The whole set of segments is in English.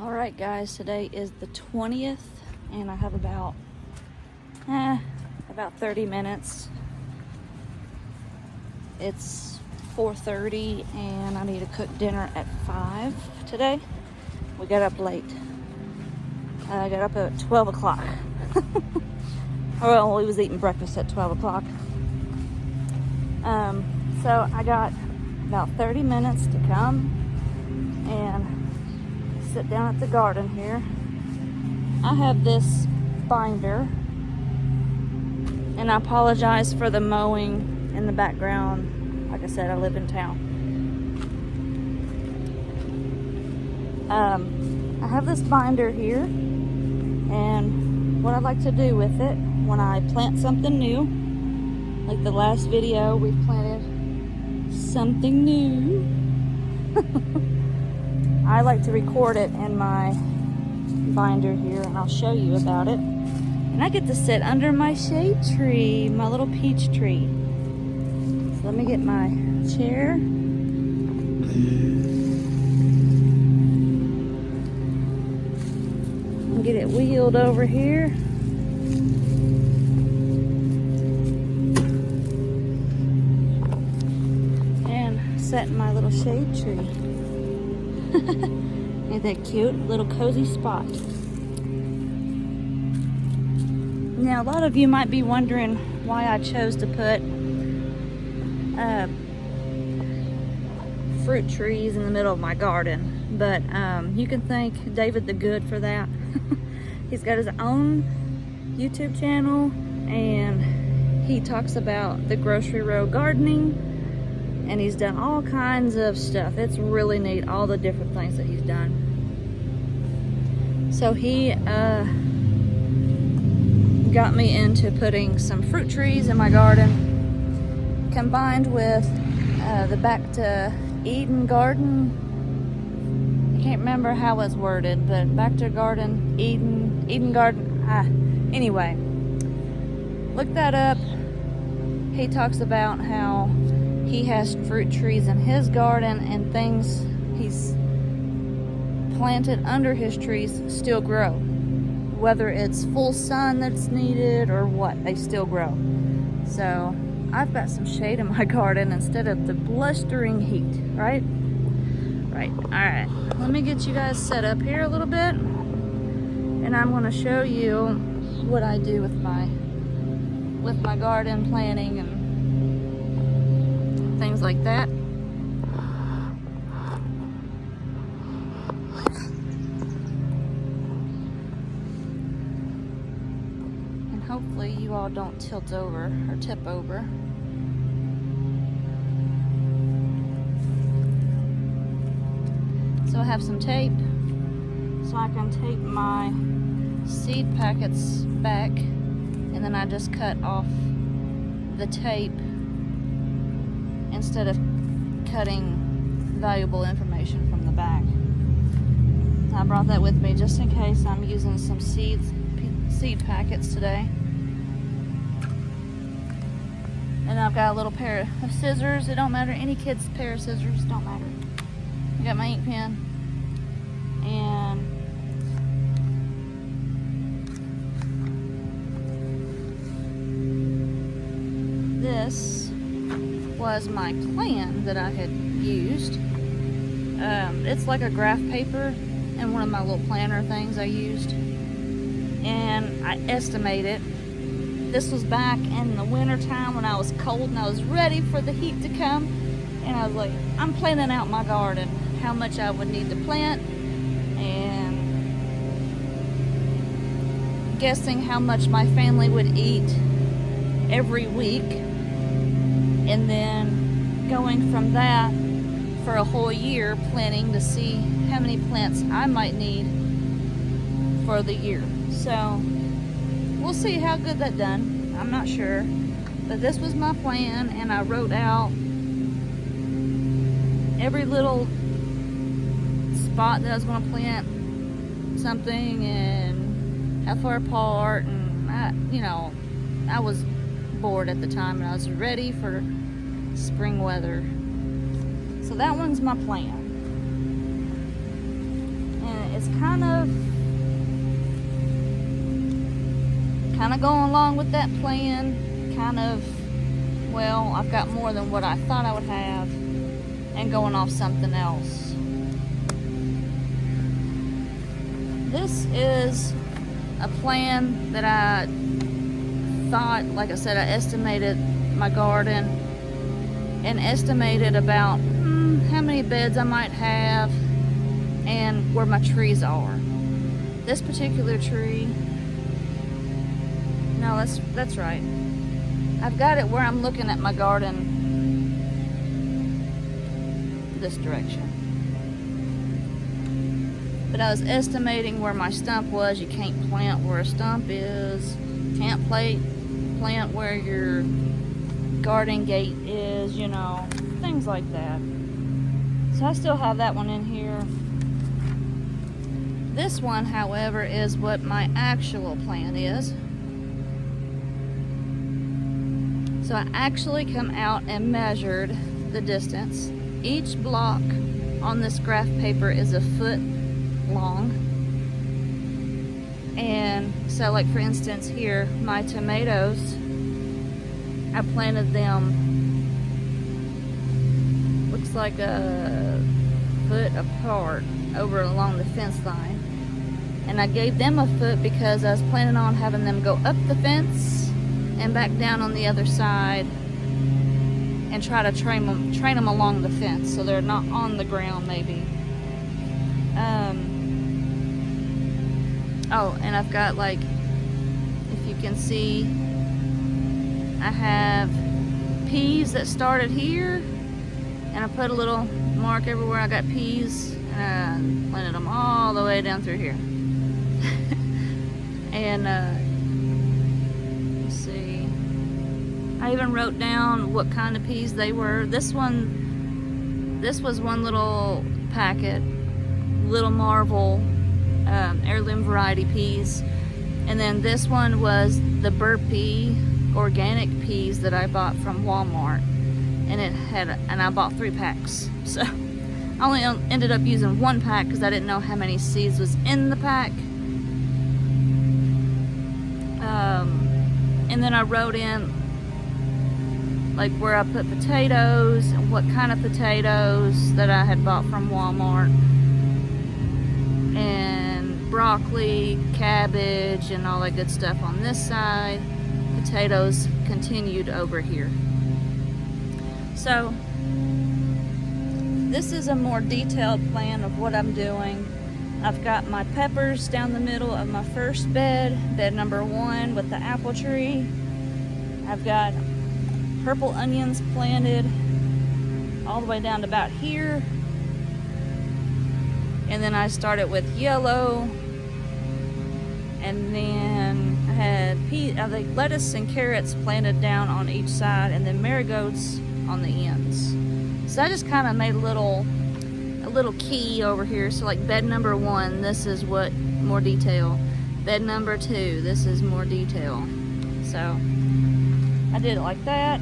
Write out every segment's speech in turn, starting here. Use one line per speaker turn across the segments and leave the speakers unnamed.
All right, guys, today is the 20th, and I have about 30 minutes. It's 4:30, and I need to cook dinner at 5 today. We got up late. I got up at 12 o'clock. Well, we was eating breakfast at 12 o'clock. So I got about 30 minutes to come and sit down at the garden here. I have this binder, and I apologize for the mowing in the background. Like I said, I live in town. I have this binder here, and what I like to do with it when I plant something new, like the last video, we planted something new. I like to record it in my binder here, and I'll show you about it. And I get to sit under my shade tree, my little peach tree. So let me get my chair. And get it wheeled over here. And set in my little shade tree. Ain't that cute? Little cozy spot. Now, a lot of you might be wondering why I chose to put fruit trees in the middle of my garden, but you can thank David the Good for that. He's got his own YouTube channel, and he talks about the grocery row gardening. And he's done all kinds of stuff. It's really neat, all the different things that he's done. So he got me into putting some fruit trees in my garden, combined with the Back to Eden garden. I can't remember how it's worded, but Back to Garden, Eden garden. Anyway, look that up. He talks about how he has fruit trees in his garden, and things he's planted under his trees still grow. Whether it's full sun that's needed or what, they still grow. So I've got some shade in my garden instead of the blustering heat, right? Right, all right. Let me get you guys set up here a little bit, and I'm gonna show you what I do with my garden planting and things like that. And hopefully you all don't tilt over or tip over. So I have some tape so I can tape my seed packets back, and then I just cut off the tape instead of cutting valuable information from the back. I brought that with me just in case I'm using some seed packets today. And I've got a little pair of scissors. It don't matter, any kid's pair of scissors, don't matter. I got my ink pen, and this was my plan that I had used. It's like a graph paper and one of my little planner things I used, and I estimated this was back in the winter time when I was cold and I was ready for the heat to come, and I was like, I'm planning out my garden, how much I would need to plant, and guessing how much my family would eat every week, and then going from that for a whole year, planning to see how many plants I might need for the year. So we'll see how good that done. I'm not sure, but this was my plan, and I wrote out every little spot that I was going to plant something and how far apart, and I was bored at the time, and I was ready for spring weather. So that one's my plan, and is kind of going along with that plan. Well, I've got more than what I thought I would have, and going off something else. This is a plan that I thought, like I said, I estimated my garden and estimated about how many beds I might have and where my trees are. This particular tree, no, that's right. I've got it where I'm looking at my garden this direction. But I was estimating where my stump was. You can't plant where a stump is. Can't plant where your garden gate is, you know, things like that. So I still have that one in here. This one, however, is what my actual plan is. So I actually come out and measured the distance. Each block on this graph paper is a foot long. And so, like for instance here, my tomatoes, I planted them, looks like a foot apart over along the fence line. And I gave them a foot because I was planning on having them go up the fence and back down on the other side and try to train them along the fence so they're not on the ground maybe. Oh, and I've got, like, if you can see, I have peas that started here, and I put a little mark everywhere I got peas, and I planted them all the way down through here. And let's see, I even wrote down what kind of peas they were. This was one little packet, Little Marvel heirloom variety peas, and then this one was the Burpee organic peas that I bought from Walmart, and I bought 3 packs. So I only ended up using 1 pack because I didn't know how many seeds was in the pack. And then I wrote in like where I put potatoes and what kind of potatoes that I had bought from Walmart, and broccoli, cabbage, and all that good stuff on this side. Potatoes continued over here. So this is a more detailed plan of what I'm doing. I've got my peppers down the middle of my first bed, bed number 1 with the apple tree. I've got purple onions planted all the way down to about here. And then I started with yellow, and then I had lettuce and carrots planted down on each side, and then marigolds on the ends. So I just kind of made a little key over here. So like bed number 1, this is what more detail. Bed number 2, this is more detail. So I did it like that.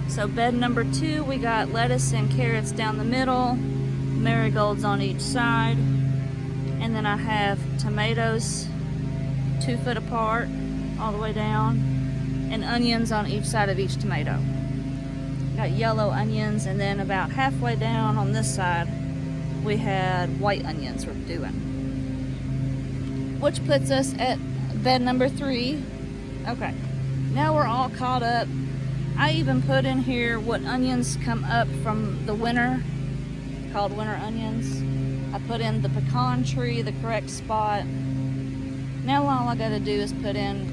So bed number 2, we got lettuce and carrots down the middle, marigolds on each side, and then I have tomatoes 2 foot apart all the way down, and onions on each side of each tomato. Got yellow onions, and then about halfway down on this side we had white onions we're doing, which puts us at bed number 3. Okay, now we're all caught up. I even put in here what onions come up from the winter, called winter onions. I put in the pecan tree, the correct spot. Now all I gotta do is put in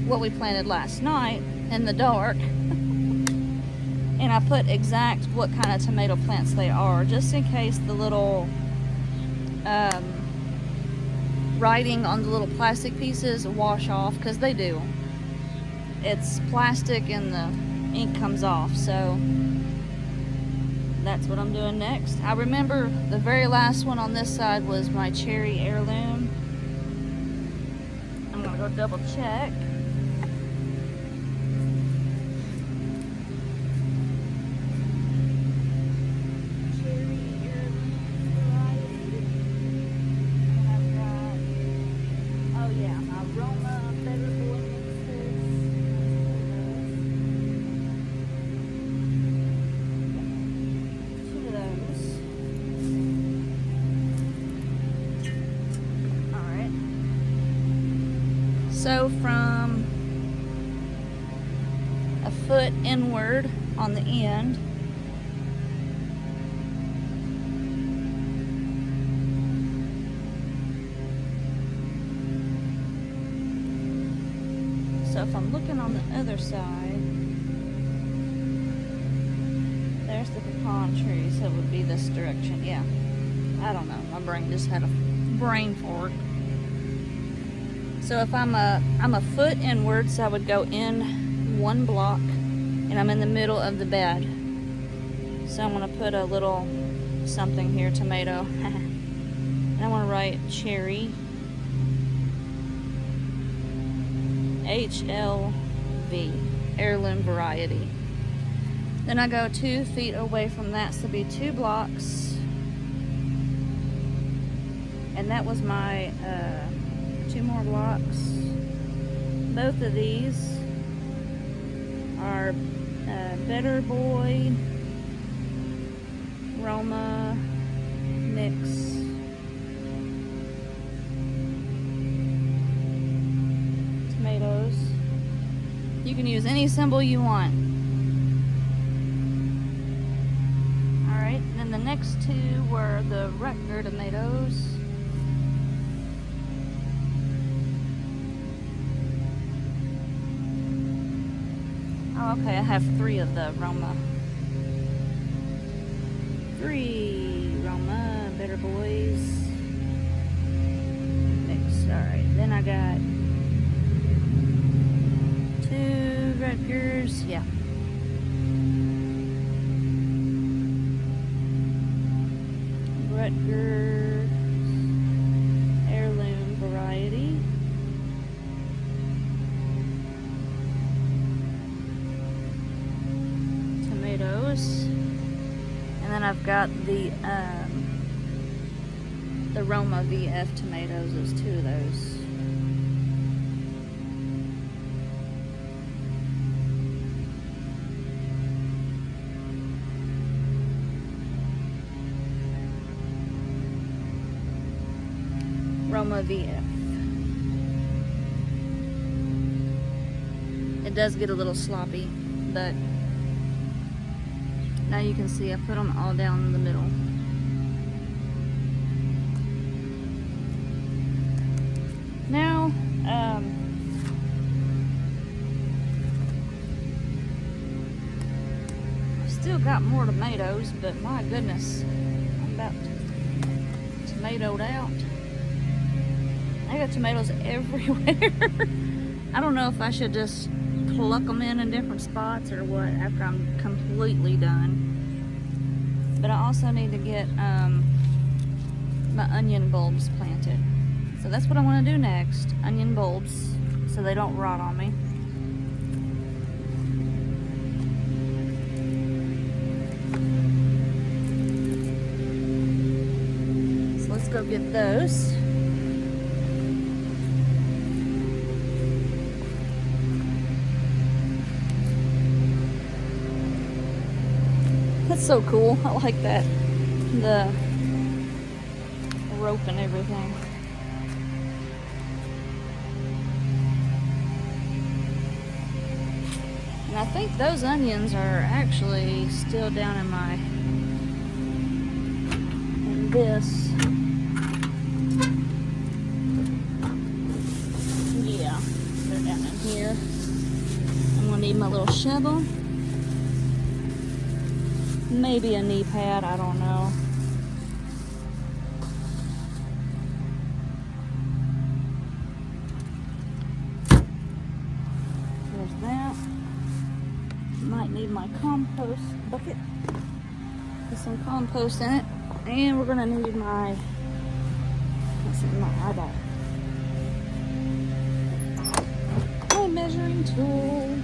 what we planted last night in the dark. And I put exact what kind of tomato plants they are, just in case the little writing on the little plastic pieces wash off, because they do. It's plastic and the ink comes off, so that's what I'm doing next. I remember the very last one on this side was my cherry heirloom. I'm gonna go double check. So from a foot inward on the end, so if I'm looking on the other side, there's the pecan tree, so it would be this direction. Yeah, I don't know, my brain just had a brain fart. So if I'm a foot inwards, I would go in one block, and I'm in the middle of the bed. So I'm gonna put a little something here, tomato, and I want to write cherry, HLV, heirloom variety. Then I go 2 feet away from that, so it'll be 2 blocks, and that was my 2 more blocks. Both of these are Better Boy Roma mix. Tomatoes. You can use any symbol you want. Alright, then the next 2 were the Rutger tomatoes. Oh, okay, I have 3 of the Roma. 3 Roma Better Boys mix. Alright, then I got 2 Rutgers. Yeah. Rutgers heirloom variety. Tomatoes. And then I've got the Roma VF tomatoes. There's 2 of those. Roma VF. It does get a little sloppy, but now you can see I put them all down in the middle. Now, I've still got more tomatoes, but my goodness, I'm about tomatoed out. I got tomatoes everywhere. I don't know if I should just pluck them in different spots or what after I'm completely done. But I also need to get my onion bulbs planted. So that's what I want to do next. Onion bulbs, so they don't rot on me. So let's go get those. That's so cool. I like that. The rope and everything. And I think those onions are actually still down in this. Yeah, they're down in here. I'm gonna need my little shovel. Maybe a knee pad, I don't know. There's that. Might need my compost bucket. Put some compost in it. And we're gonna need my, let's see, my eyeball. My measuring tool.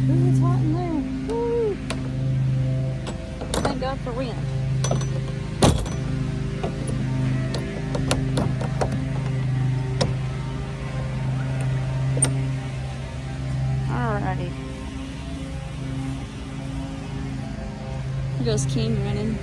Ooh, it's hot in there. Woo. Thank God for wind. Alrighty. Here goes King running.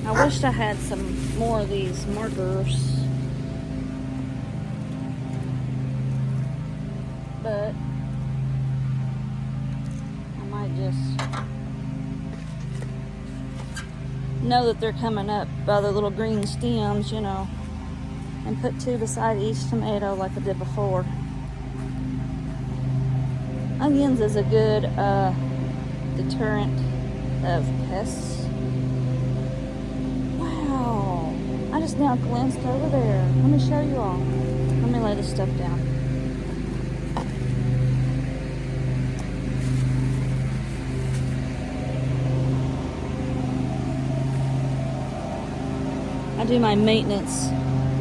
I wished I had some more of these markers, but I might just know that they're coming up by the little green stems, you know, and put 2 beside each tomato like I did before. Onions is a good deterrent of pests. Wow, I just now glanced over there. Let me show you all. Let me lay this stuff down. I do my maintenance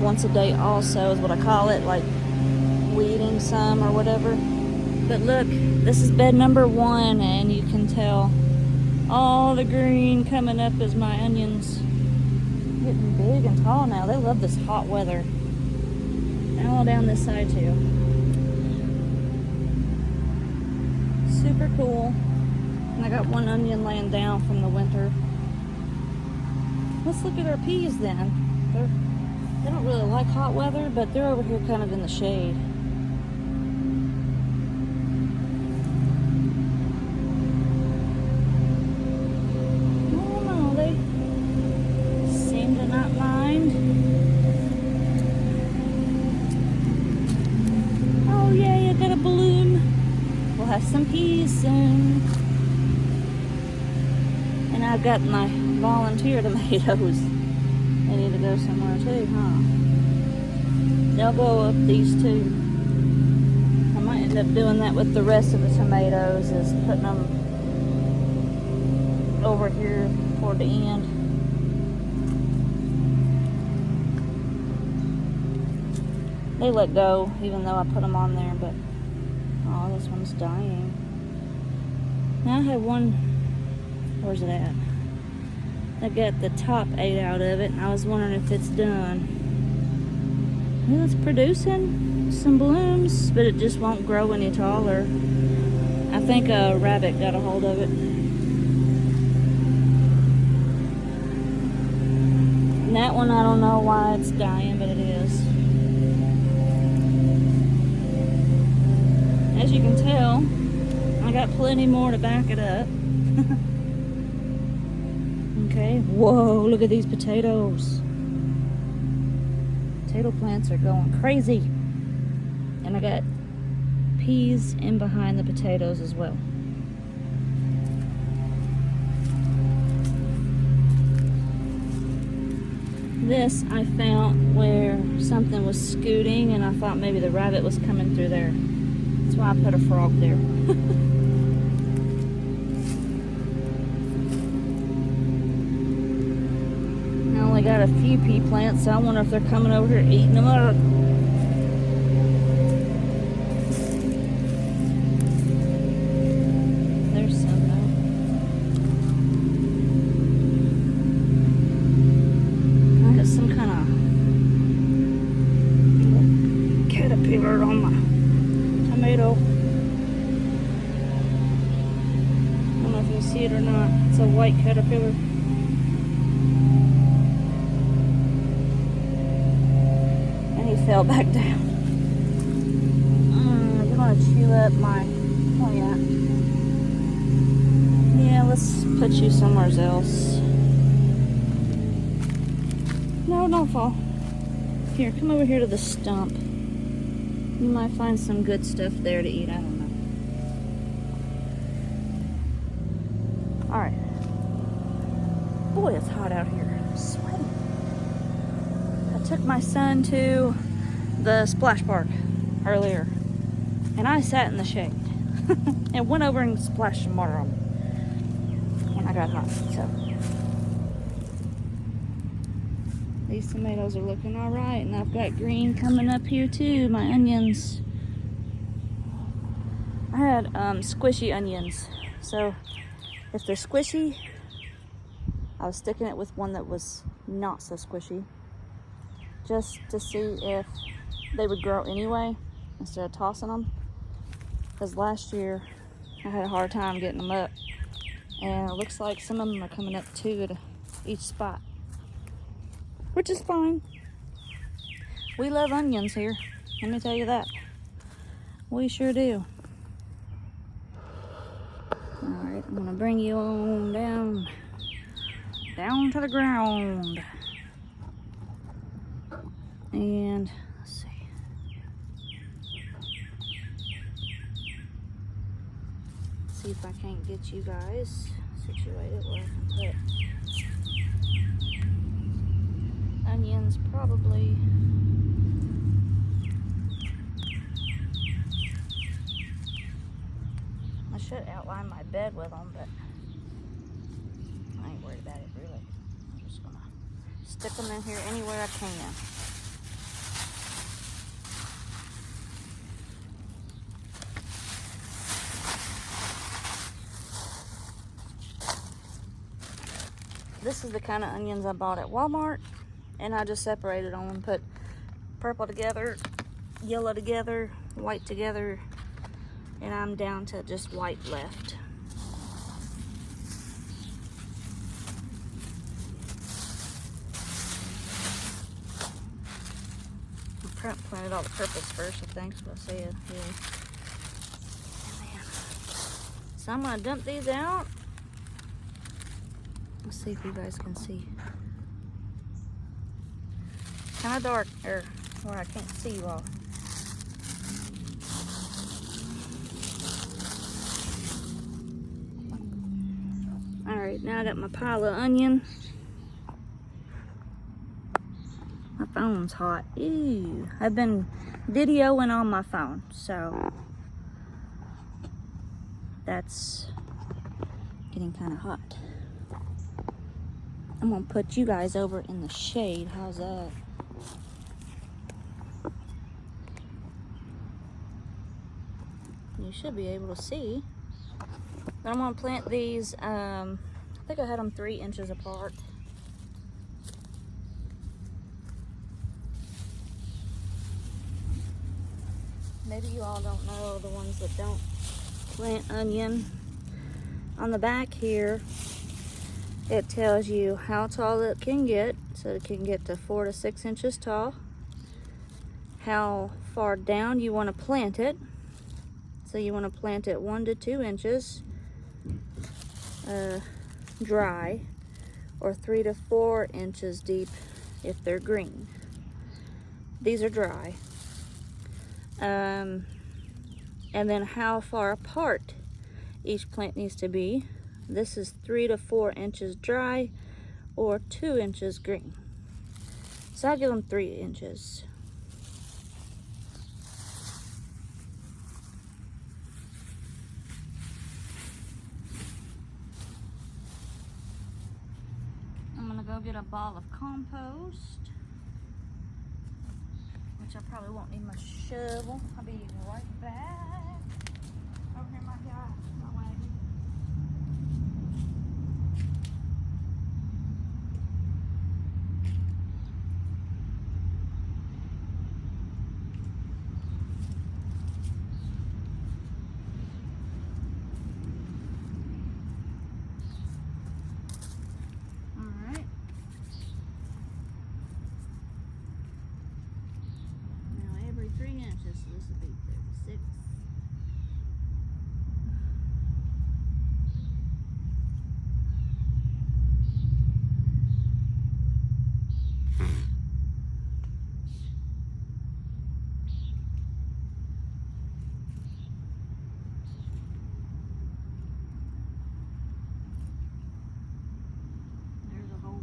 once a day also, is what I call it, like weeding some or whatever. But look, this is bed number 1, and you can tell all the green coming up is my onions. Getting big and tall now. They love this hot weather. And all down this side too. Super cool. And I got 1 onion laying down from the winter. Let's look at our peas then. They don't really like hot weather, but they're over here kind of in the shade. No, they seem to not mind. Oh yay, I got a bloom. We'll have some peas soon. And I've got my volunteer tomatoes. They need to go somewhere too, huh? They'll go up these 2. I might end up doing that with the rest of the tomatoes, is putting them over here toward the end. They let go even though I put them on there, but oh, this one's dying. Now I have one. Where's it at? I got the top 8 out of it, and I was wondering if it's done. Well, it's producing some blooms, but it just won't grow any taller. I think a rabbit got a hold of it. And that one, I don't know why it's dying, but it is. As you can tell, I got plenty more to back it up. Okay, whoa, look at these potatoes. Potato plants are going crazy. And I got peas in behind the potatoes as well. This I found where something was scooting, and I thought maybe the rabbit was coming through there. That's why I put a frog there. I only got a few pea plants, so I wonder if they're coming over here eating them up. There's some though. I got some kind of caterpillar on my tomato. I don't know if you see it or not. It's a white caterpillar. Fell back down. You're gonna chew up my plant. Yeah, let's put you somewhere else. No, don't fall. Here, come over here to the stump. You might find some good stuff there to eat. I don't know. All right. Boy, it's hot out here. I'm sweating. I took my son to the splash park earlier, and I sat in the shade and went over and splashed some water on me when I got hot. So these tomatoes are looking all right, and I've got green coming up here too, my onions. I had squishy onions, so if they're squishy, I was sticking it with one that was not so squishy, just to see if they would grow anyway instead of tossing them. Because last year I had a hard time getting them up, and it looks like some of them are coming up 2 at each spot. which is fine. We love onions here. Let me tell you that. We sure do. All right, I'm gonna bring you on down to the ground. And let's see. See if I can't get you guys situated where I can put onions probably. I should outline my bed with them, but I ain't worried about it really. I'm just gonna stick them in here anywhere I can. This is the kind of onions I bought at Walmart, and I just separated them and put purple together, yellow together, white together, and I'm down to just white left. I planted all the purples first, I think, so I said, yeah. So I'm gonna dump these out. Let's see if you guys can see. Kind of dark, or where I can't see you all. All right, now I got my pile of onion. My phone's hot. Ew. I've been videoing on my phone, so that's getting kind of hot. I'm gonna put you guys over in the shade. How's that? You should be able to see. But I'm gonna plant these, I think I had them 3 inches apart. Maybe you all don't know, the ones that don't plant onion. On the back here, it tells you how tall it can get. So it can get to 4 to 6 inches tall. How far down you want to plant it. So you want to plant it 1 to 2 inches dry, or 3 to 4 inches deep if they're green. These are dry. And then how far apart each plant needs to be. This is 3 to 4 inches dry or 2 inches green. So I'll give them 3 inches. I'm gonna go get a ball of compost, which I probably won't need my shovel. I'll be right back. Over here, my guy, my wagon. So this will be 36. There's a hole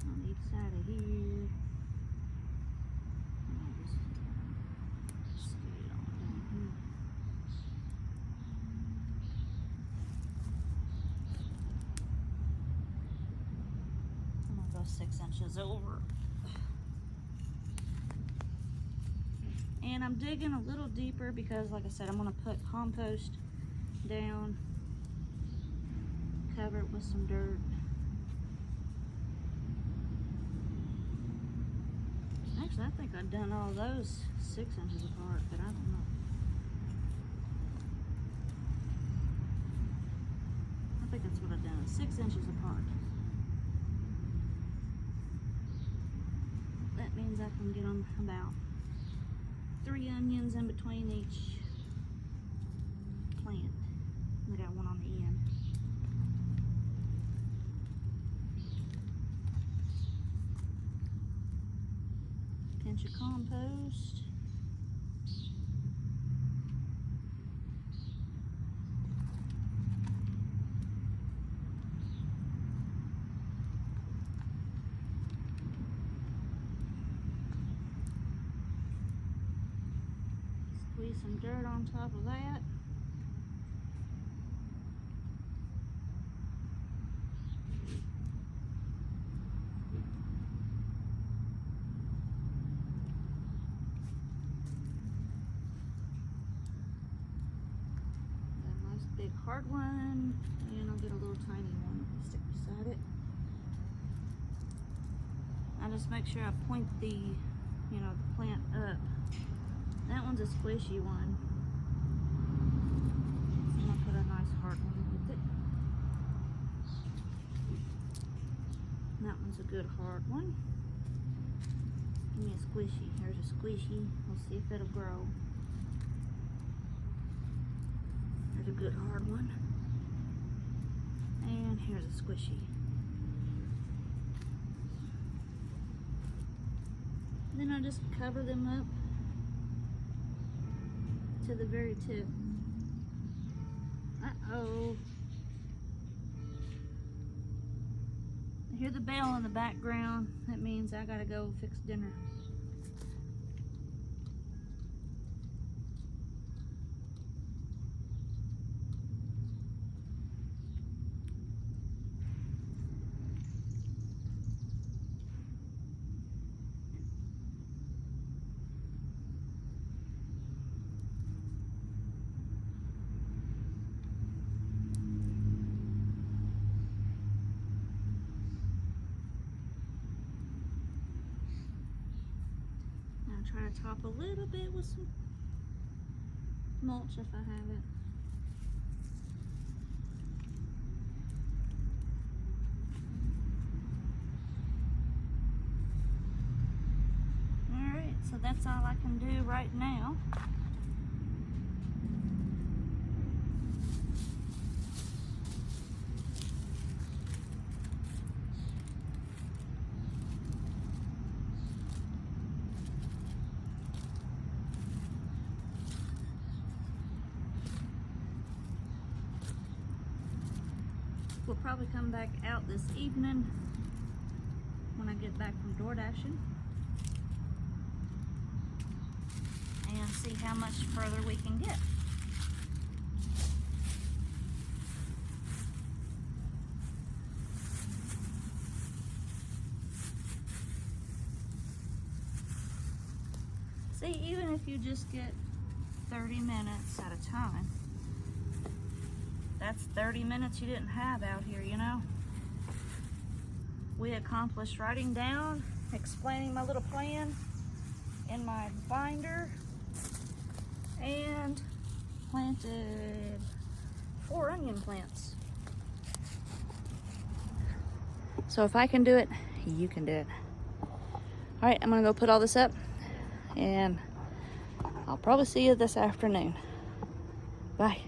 on each side of here. I'm gonna go 6 inches over. And I'm digging a little deeper because, like I said, I'm gonna put compost down, cover it with some dirt. Actually, I think I've done all those 6 inches apart, but I don't know. I think that's what I've done, 6 inches apart. That means I can get them about 3 onions in between each plant. I got one on the end. Pinch of compost. Squeeze some dirt on top of that. Big hard one, and I'll get a little tiny one to stick beside it. I just make sure I point the, the plant up. That one's a squishy one. So I'm gonna put a nice hard one with it. And that one's a good hard one. Give me a squishy. Here's a squishy. We'll see if it'll grow. There's a good hard one. And here's a squishy. Then I just cover them up to the very tip. Uh-oh. I hear the bell in the background. That means I gotta go fix dinner. Try to top a little bit with some mulch if I have it. Alright, so that's all I can do right now. We'll probably come back out this evening when I get back from door dashing and see how much further we can get. See, even if you just get 30 minutes at a time, that's 30 minutes you didn't have out here, We accomplished writing down, explaining my little plan in my binder, and planted 4 onion plants. So if I can do it, you can do it. All right, I'm gonna go put all this up, and I'll probably see you this afternoon. Bye.